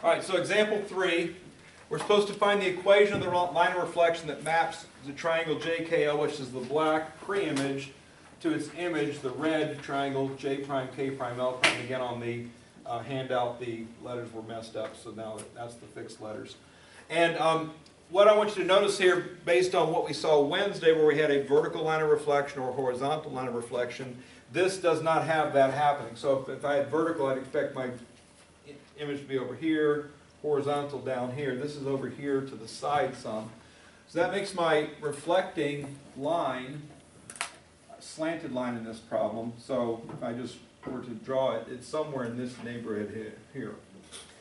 All right, so example 3, we're supposed to find the equation of the line of reflection that maps the triangle JKL, which is the black pre-image, to its image, the red triangle J prime, K prime, L prime. Again, on the handout, the letters were messed up, so now that's the fixed letters. And what I want you to notice here, based on what we saw Wednesday, where we had a vertical line of reflection or a horizontal line of reflection, this does not have that happening. So if I had vertical, I'd expect my image to be over here, horizontal down here. This is over here to the side some. So that makes my reflecting line a slanted line in this problem. So if I just were to draw it, it's somewhere in this neighborhood here.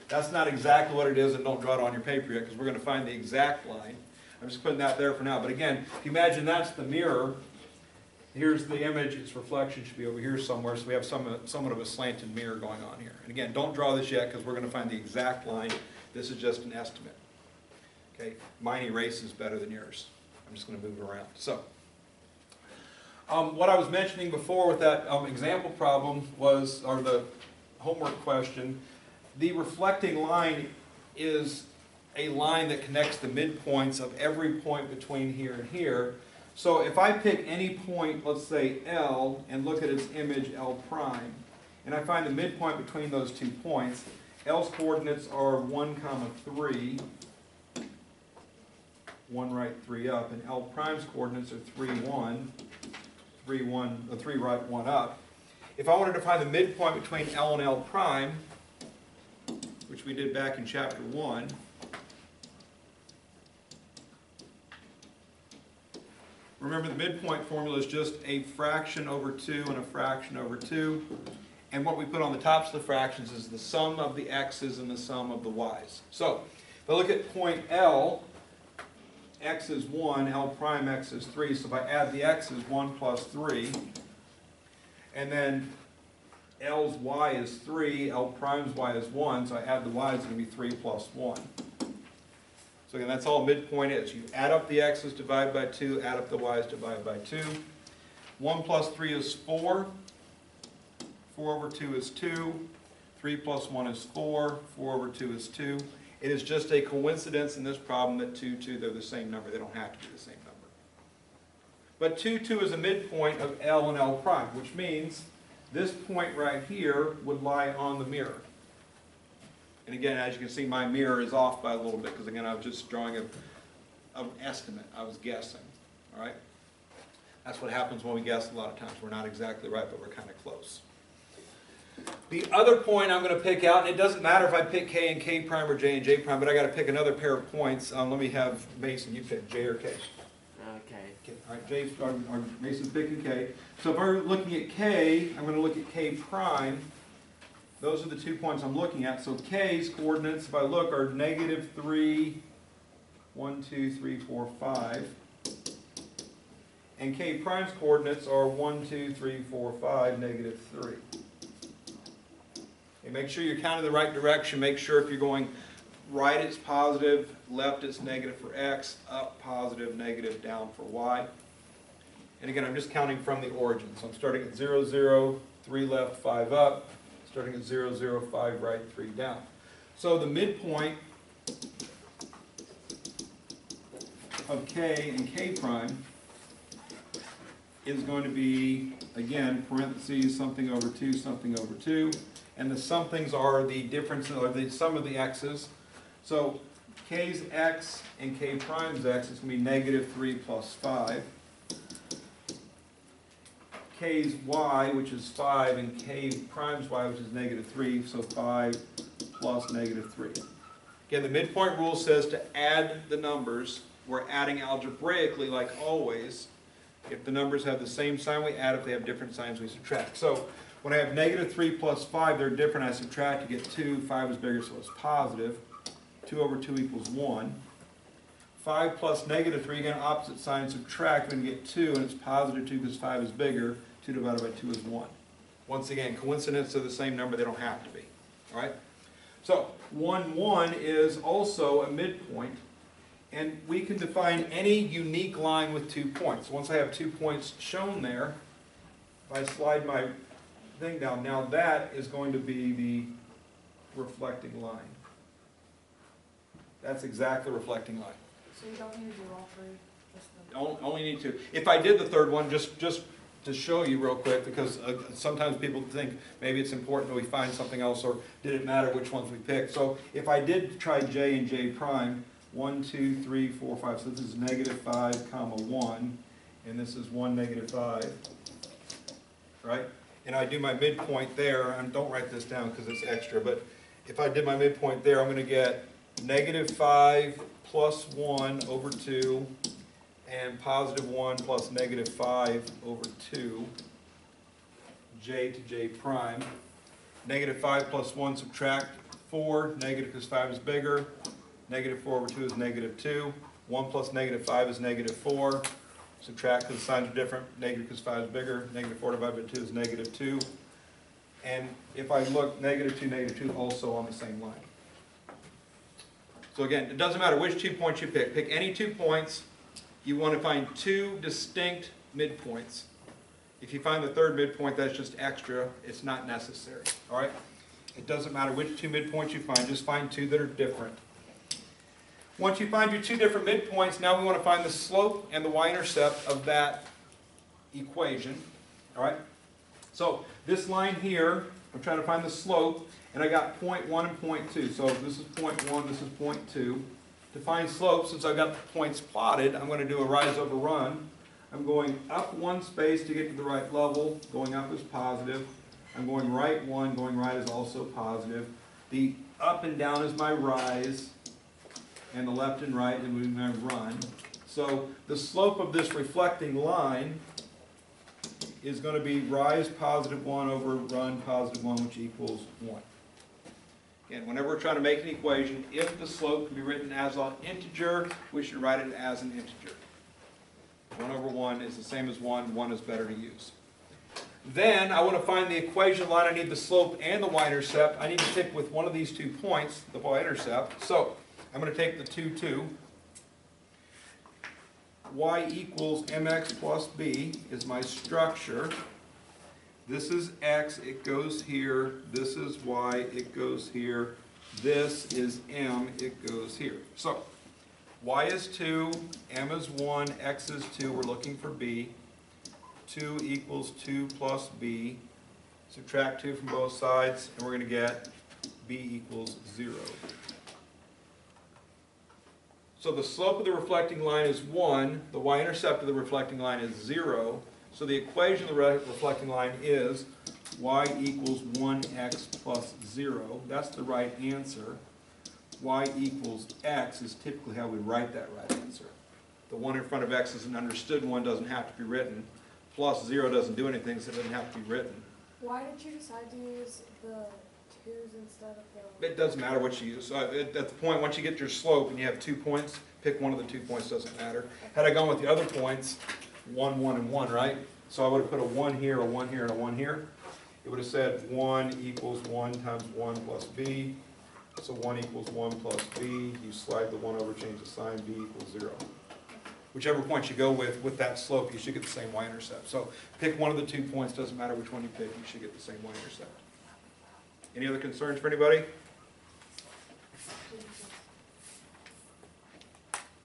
That's not exactly what it is, and don't draw it on your paper yet, because we're going to find the exact line. I'm just putting that there for now. But again, if you imagine that's the mirror, here's the image, its reflection should be over here somewhere, so we have somewhat of a slanted mirror going on here. And again, don't draw this yet, because we're going to find the exact line. This is just an estimate. Okay, mine erases better than yours. I'm just going to move it around. So, what I was mentioning before with that example problem was, or the homework question, the reflecting line is a line that connects the midpoints of every point between here and here. So if I pick any point, let's say L, and look at its image L prime, and I find the midpoint between those 2 points, L's coordinates are 1, 3, 1 right, 3 up, and L prime's coordinates are 3, 1, 3 right, 1 up. If I wanted to find the midpoint between L and L prime, which we did back in chapter 1, remember the midpoint formula is just a fraction over 2 and a fraction over 2. And what we put on the tops of the fractions is the sum of the x's and the sum of the y's. So, if I look at point L, x is 1, L prime x is 3. So if I add the x's, 1 plus 3, and then L's y is 3, L prime's y is 1, so I add the y, it's going to be 3 plus 1. So again, that's all midpoint is. You add up the x's, divide by 2, add up the y's, divide by 2. 1 plus 3 is 4. 4 over 2 is 2. 3 plus 1 is 4. 4 over 2 is 2. It is just a coincidence in this problem that 2, 2, they're the same number. They don't have to be the same number. But 2, 2 is a midpoint of L and L prime, which means this point right here would lie on the mirror. And again, as you can see, my mirror is off by a little bit, because again, I was just drawing an estimate. I was guessing. All right? That's what happens when we guess a lot of times. We're not exactly right, but we're kind of close. The other point I'm going to pick out, and it doesn't matter if I pick K and K prime or J and J prime, but I got to pick another pair of points. Let me have Mason, you pick J or K. Okay. All right, J, or Mason's picking K. So if I'm looking at K, I'm going to look at K prime. Those are the 2 points I'm looking at. So K's coordinates, if I look, are negative 3, 1, 2, 3, 4, 5. And K prime's coordinates are 1, 2, 3, 4, 5, negative 3. Okay, make sure you're counting the right direction. Make sure if you're going right, it's positive, left, it's negative for x, up, positive, negative, down for y. And again, I'm just counting from the origin. So I'm starting at 0, 0, 3 left, 5 up. Starting at 0, 0, 5 right, 3 down. So the midpoint of K and K prime is going to be, again, parentheses, something over 2, something over 2. And the somethings are the difference, or the sum of the x's. So K's x and K prime's x is going to be negative 3 plus 5. K's y, which is 5, and K prime's y, which is negative 3, so 5 plus negative 3. Again, the midpoint rule says to add the numbers. We're adding algebraically, like always. If the numbers have the same sign, we add. If they have different signs, we subtract. So when I have negative 3 plus 5, they're different. I subtract to get 2. 5 is bigger, so it's positive. 2 over 2 equals 1. 5 plus negative 3, again, opposite sign, subtract. We're going to get 2, and it's positive 2 because 5 is bigger. 2 divided by 2 is 1. Once again, coincidence of the same number, they don't have to be. All right? So 1, 1 is also a midpoint, and we can define any unique line with 2 points. Once I have 2 points shown there, if I slide my thing down, now that is going to be the reflecting line. That's exactly the reflecting line. So you don't need to do all three, just the... Only need to. If I did the third one, just to show you real quick, because sometimes people think maybe it's important that we find something else, or did it matter which ones we picked. So if I did try J and J prime, 1, 2, 3, 4, 5, so this is -5, comma 1, and this is 1, -5, right? And I do my midpoint there, and don't write this down because it's extra, but if I did my midpoint there, I'm going to get -5 plus 1 over 2, and +1 plus -5 over 2, J to J prime. -5 plus 1, subtract 4, negative because 5 is bigger. -4 over 2 is -2. 1 plus -5 is -4. Subtract because the signs are different. Negative because 5 is bigger. -4 divided by 2 is -2. And if I look, -2, -2 also on the same line. So again, it doesn't matter which 2 points you pick. Pick any 2 points. You want to find 2 distinct midpoints. If you find the third midpoint, that's just extra. It's not necessary. All right? It doesn't matter which 2 midpoints you find. Just find 2 that are different. Once you find your 2 different midpoints, now we want to find the slope and the y-intercept of that equation. All right? So this line here, I'm trying to find the slope, and I got point 1 and point 2. So this is point 1, this is point 2. To find slope, since I've got the points plotted, I'm going to do a rise over run. I'm going up 1 space to get to the right level. Going up is positive. I'm going right 1, going right is also positive. The up and down is my rise, and the left and right is my run. So the slope of this reflecting line is going to be rise +1 over run +1, which equals 1. Again, whenever we're trying to make an equation, if the slope can be written as an integer, we should write it as an integer. 1 over 1 is the same as 1. 1 is better to use. Then I want to find the equation line. I need the slope and the y-intercept. I need to pick with one of these 2 points, the y-intercept. So I'm going to take the 2, 2. Y equals mx plus b is my structure. This is x, it goes here. This is y, it goes here. This is m, it goes here. So, y is 2, m is 1, x is 2. We're looking for b. 2 equals 2 plus b. Subtract 2 from both sides, and we're going to get b equals 0. So the slope of the reflecting line is 1. The y-intercept of the reflecting line is 0. So the equation of the reflecting line is y equals 1x plus 0. That's the right answer. Y equals x is typically how we write that right answer. The 1 in front of x is an understood one, doesn't have to be written. Plus 0 doesn't do anything, so it doesn't have to be written. Why did you decide to use the 2's instead of the... It doesn't matter what you use. So at the point, once you get your slope and you have 2 points, pick one of the 2 points, doesn't matter. Had I gone with the other points, 1, 1, and 1, right? So I would have put a 1 here, a 1 here, and a 1 here. It would have said 1 equals 1 times 1 plus b. So 1 equals 1 plus b. You slide the 1 over, change the sign, b equals 0. Whichever point you go with that slope, you should get the same y-intercept. So pick one of the 2 points, doesn't matter which one you pick, you should get the same y-intercept. Any other concerns for anybody?